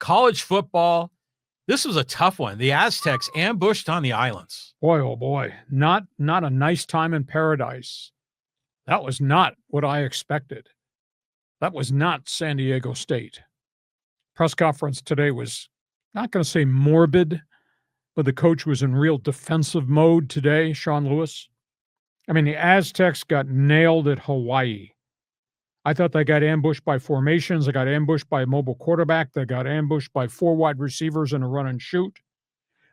college football. This was a tough one. The Aztecs ambushed on the islands. Boy, oh boy, not a nice time in paradise. That was not what I expected. That was not San Diego State. Press conference today was, not going to say morbid, but the coach was in real defensive mode today, Sean Lewis. I mean, the Aztecs got nailed at Hawaii. I thought they got ambushed by formations. They got ambushed by a mobile quarterback. They got ambushed by 4 wide receivers in a run and shoot.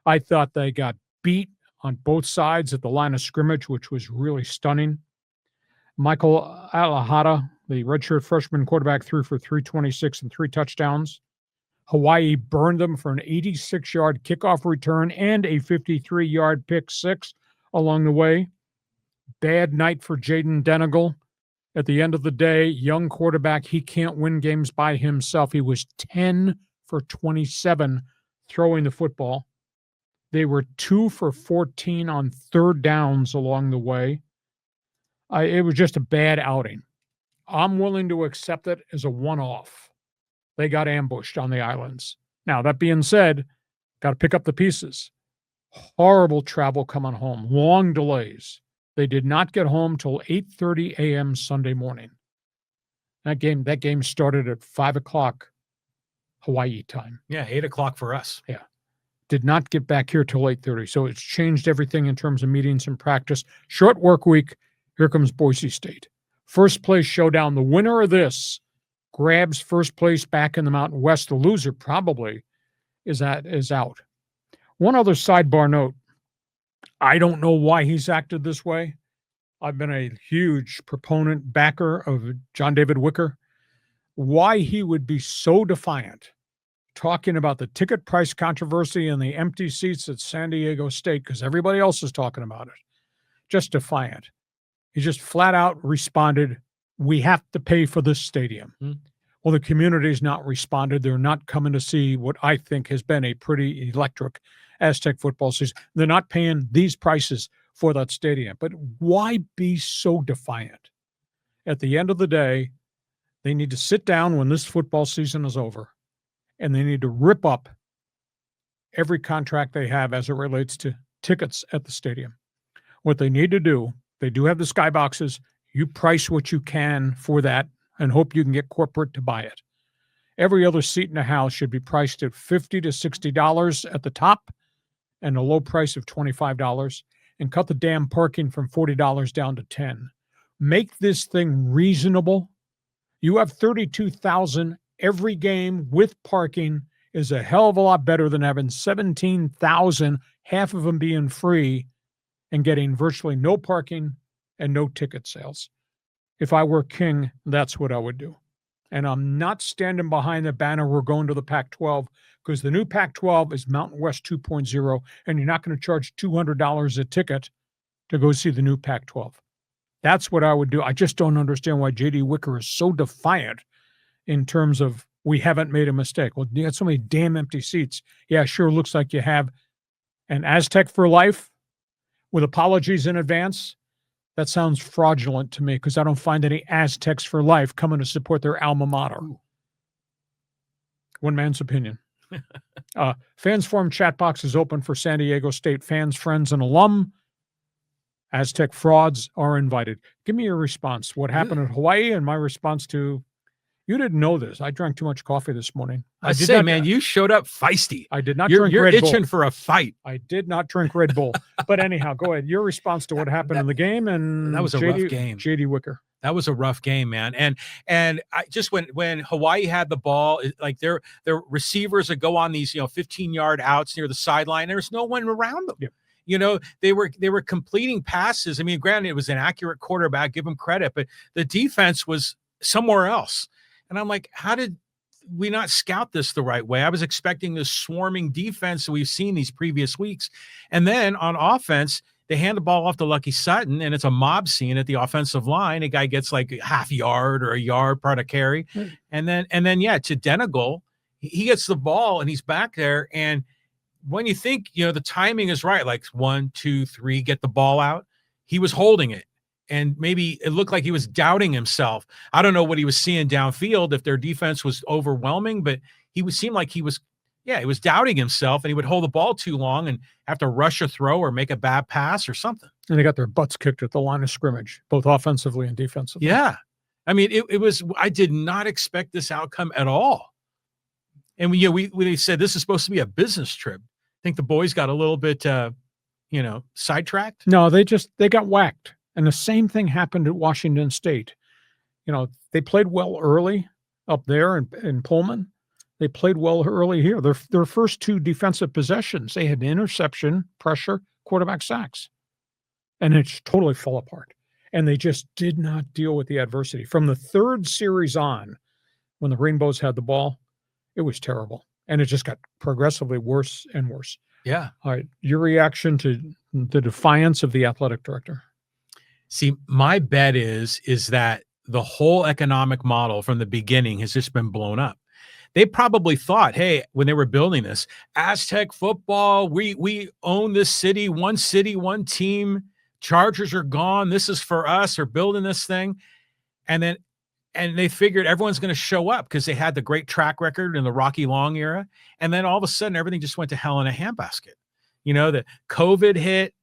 I thought they got beat on both sides at the line of scrimmage, which was really stunning. Michael Alahada, the redshirt freshman quarterback, threw for 326 and 3 touchdowns. Hawaii burned them for an 86-yard kickoff return and a 53-yard pick six along the way. Bad night for Jayden Denegal. At the end of the day, young quarterback, he can't win games by himself. He was 10 for 27 throwing the football. They were 2 for 14 on third downs along the way. It was just a bad outing. I'm willing to accept it as a one-off. They got ambushed on the islands. Now, that being said, got to pick up the pieces. Horrible travel coming home, long delays. They did not get home till 8:30 a.m. Sunday morning. That game started at 5 o'clock Hawaii time. Yeah, 8 o'clock for us. Yeah. Did not get back here till 8:30. So it's changed everything in terms of meetings and practice. Short work week. Here comes Boise State. First place showdown. The winner of this grabs first place back in the Mountain West. The loser probably is out. One other sidebar note. I don't know why he's acted this way. I've been a huge proponent, backer of John David Wicker. Why he would be so defiant talking about the ticket price controversy and the empty seats at San Diego State, because everybody else is talking about it. Just defiant. He just flat out responded, we have to pay for this stadium. Well, the community's not responded. They're not coming to see what I think has been a pretty electric Aztec football season. They're not paying these prices for that stadium. But why be so defiant? At the end of the day, they need to sit down when this football season is over, and they need to rip up every contract they have as it relates to tickets at the stadium. What they need to do, they do have the skyboxes. You price what you can for that and hope you can get corporate to buy it. Every other seat in the house should be priced at $50 to $60 at the top and a low price of $25, and cut the damn parking from $40 down to $10. Make this thing reasonable. You have 32,000 every game with parking is a hell of a lot better than having 17,000, half of them being free, and getting virtually no parking and no ticket sales. If I were king, that's what I would do. And I'm not standing behind the banner, we're going to the Pac-12, because the new Pac-12 is Mountain West 2.0, and you're not going to charge $200 a ticket to go see the new Pac-12. That's what I would do. I just don't understand why J.D. Wicker is so defiant in terms of we haven't made a mistake. Well, you got so many damn empty seats. Yeah, sure looks like you have an Aztec for life with apologies in advance. That sounds fraudulent to me because I don't find any Aztecs for life coming to support their alma mater. One man's opinion. Fans Forum chat box is open for San Diego State fans, friends, and alum. Aztec frauds are invited. Give me your response. What happened in Hawaii and my response to, you didn't know this. I drank too much coffee this morning. I did say, man, you showed up feisty. I did not drink Red Bull. You're itching for a fight. I did not drink Red Bull. But anyhow, go ahead. Your response to what happened in the game, and that was a rough game. J.D. Wicker. That was a rough game, man. And I just when Hawaii had the ball, like their receivers would go on these 15-yard outs near the sideline. There's no one around them. Yeah. They were completing passes. I mean, granted, it was an accurate quarterback, give him credit, but the defense was somewhere else. And I'm like, how did we not scout this the right way? I was expecting this swarming defense that we've seen these previous weeks. And then on offense, they hand the ball off to Lucky Sutton, and it's a mob scene at the offensive line. A guy gets like a half yard or a yard part of carry. And then to Denegal, he gets the ball and he's back there. And when you think, the timing is right, like 1, 2, 3, get the ball out, he was holding it. And maybe it looked like he was doubting himself. I don't know what he was seeing downfield, if their defense was overwhelming, but he would seem like he was doubting himself, and he would hold the ball too long and have to rush a throw or make a bad pass or something. And they got their butts kicked at the line of scrimmage, both offensively and defensively. Yeah. I mean, it was, I did not expect this outcome at all. And we said this is supposed to be a business trip. I think the boys got a little bit, sidetracked. No, they got whacked. And the same thing happened at Washington State. They played well early up there in Pullman. They played well early here. Their first 2 defensive possessions, they had interception, pressure, quarterback sacks. And it totally fell apart. And they just did not deal with the adversity. From the 3rd series on, when the Rainbows had the ball, it was terrible. And it just got progressively worse and worse. Yeah. All right. Your reaction to the defiance of the athletic director? See, my bet is that the whole economic model from the beginning has just been blown up. They probably thought, hey, when they were building this, Aztec football, we own this city, one team. Chargers are gone. This is for us. They're building this thing. And they figured everyone's going to show up because they had the great track record in the Rocky Long era. And then all of a sudden, everything just went to hell in a handbasket. The COVID hit.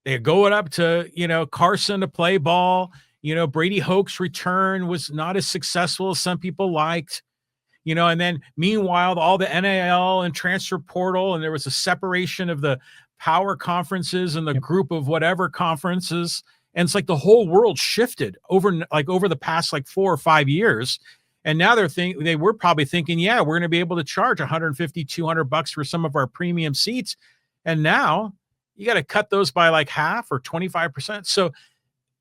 They're going up to, Carson to play ball. Brady Hoke's return was not as successful as some people liked. And then meanwhile, all the NIL and transfer portal, and there was a separation of the power conferences and the group of whatever conferences. And it's like the whole world shifted over the past 4 or 5 years. And now they were probably thinking, yeah, we're going to be able to charge $150, $200 for some of our premium seats. And now you got to cut those by half or 25%. So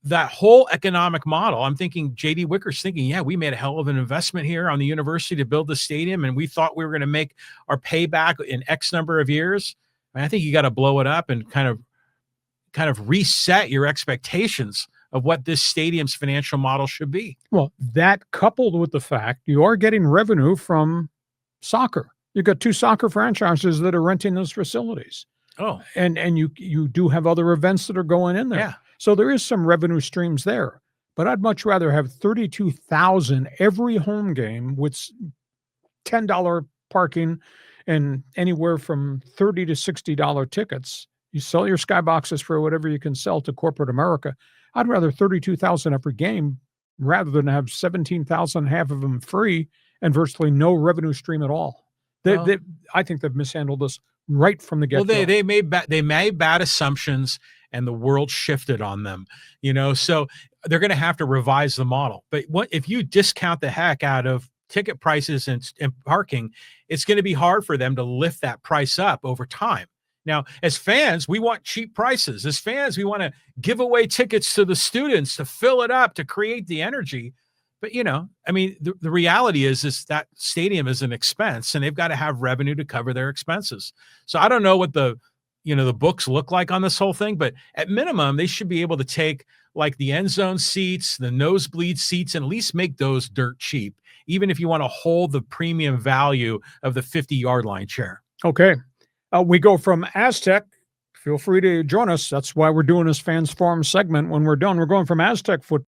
that whole economic model, I'm thinking JD Wicker's thinking, yeah, we made a hell of an investment here on the university to build the stadium. And we thought we were going to make our payback in X number of years. And I think you got to blow it up and kind of reset your expectations of what this stadium's financial model should be. Well, that coupled with the fact you are getting revenue from soccer. You've got 2 soccer franchises that are renting those facilities. Oh, and you do have other events that are going in there. Yeah. So there is some revenue streams there, but I'd much rather have 32,000 every home game with $10 parking and anywhere from $30 to $60 tickets. You sell your skyboxes for whatever you can sell to corporate America. I'd rather 32,000 every game rather than have 17,000, half of them free and virtually no revenue stream at all. I think they've mishandled this right from the get-go. Well, they made bad assumptions, and the world shifted on them. So they're going to have to revise the model. But if you discount the heck out of ticket prices and parking, it's going to be hard for them to lift that price up over time. Now, as fans, we want cheap prices. As fans, we want to give away tickets to the students to fill it up, to create the energy. But, the reality is that stadium is an expense, and they've got to have revenue to cover their expenses. So I don't know what the books look like on this whole thing, but at minimum, they should be able to take the end zone seats, the nosebleed seats, and at least make those dirt cheap, even if you want to hold the premium value of the 50-yard line chair. Okay. We go from Aztec. Feel free to join us. That's why we're doing this Fans Forum segment. When we're done, we're going from Aztec football